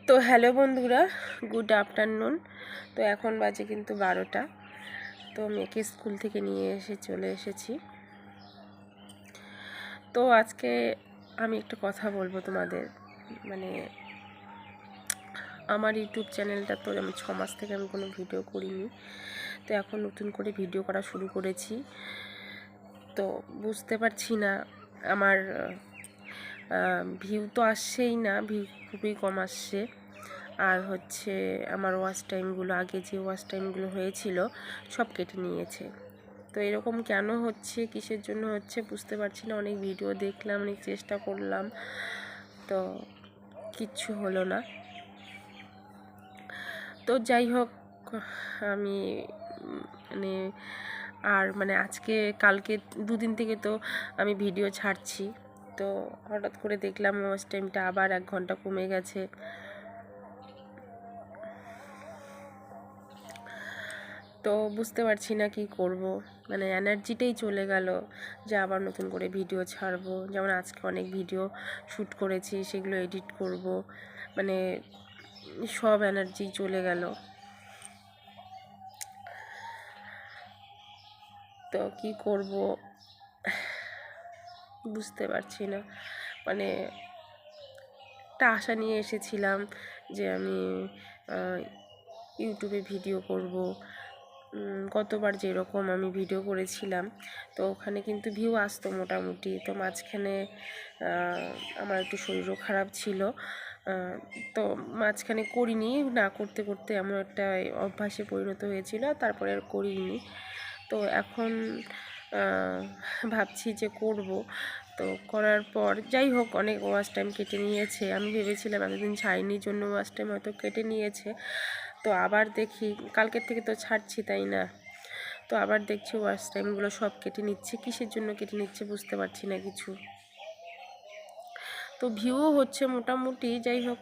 তো হ্যালো বন্ধুরা, good afternoon. তো এখন বাজে কিন্তু 12টা। তো মেয়েকে স্কুল থেকে নিয়ে এসে চলে এসেছি। তো আজকে আমি একটা কথা বলবো তোমাদের, মানে আমার ইউটিউব চ্যানেলটা তো আমি 6 মাস থেকে আমি কোনো ভিডিও করিনি। তো এখন নতুন করে ভিডিও করা শুরু করেছি। তো বুঝতে পারছি না, আমার ভিউ তো আসছেই না, ভিউ খুবই কম আসছে। আর হচ্ছে আমার ওয়াচ টাইমগুলো, আগে যে ওয়াচ টাইমগুলো হয়েছিল সব কেটে নিয়েছে। তো এরকম কেন হচ্ছে, কিসের জন্য হচ্ছে বুঝতে পারছি না। অনেক ভিডিও দেখলাম, অনেক চেষ্টা করলাম, তো কিচ্ছু হলো না। তো যাই হোক, আমি আজকে কালকে দুদিন থেকে তো আমি ভিডিও ছাড়ছি। তো হঠাৎ করে দেখলাম ওয়াচ টাইমটা আবার 1 ঘন্টা কমে গেছে। তো বুঝতে পারছি না কি করব, এনার্জিটাই চলে গেল যে আবার নতুন করে ভিডিও ছাড়বো। যেমন আজকে অনেক ভিডিও শ্যুট করেছি, সেগুলো এডিট করব, সব এনার্জি চলে গেল। তো কি করব বুঝতে পারছি না। একটা আশা নিয়ে এসেছিলাম যে আমি ইউটিউবে ভিডিও করব। গতবার যেরকম আমি ভিডিও করেছিলাম, তো ওখানে কিন্তু ভিউ আসতো মোটামুটি। তো মাঝখানে আমার একটু শরীরও খারাপ ছিল, তো মাঝখানে করিনি। না করতে করতে এমন একটা অভ্যাসে পরিণত হয়েছিল, তারপরে আর করিনি। তো এখন ভাবছি যে করব। তো করার পর যাই হোক, অনেক ওয়াচ টাইম কেটে নিয়েছে। আমি ভেবেছিলাম এতদিন ছাড়িনি জন্য ওয়াচ টাইম হয়তো কেটে নিয়েছে। তো আবার দেখি, কালকের থেকে তো ছাড়ছি তাই না, তো আবার দেখছি ওয়াচ টাইমগুলো সব কেটে নিচ্ছে। কিসের জন্য কেটে নিচ্ছে বুঝতে পারছি না কিছু। তো ভিউও হচ্ছে মোটামুটি, যাই হোক,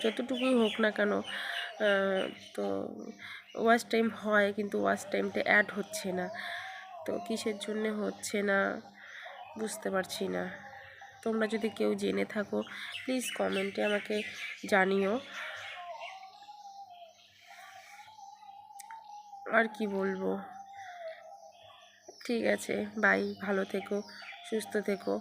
যতটুকুই হোক না কেন, তো ওয়াচ টাইম হয় কিন্তু ওয়াচ টাইমটা অ্যাড হচ্ছে না। তো কিসের জন্য হচ্ছে না বুঝতে পারছি না। তোমরা যদি কেউ জেনে থাকো প্লিজ কমেন্টে আমাকে জানিও। আর কি বলবো, ঠিক আছে, বাই, ভালো থেকো, সুস্থ থেকো।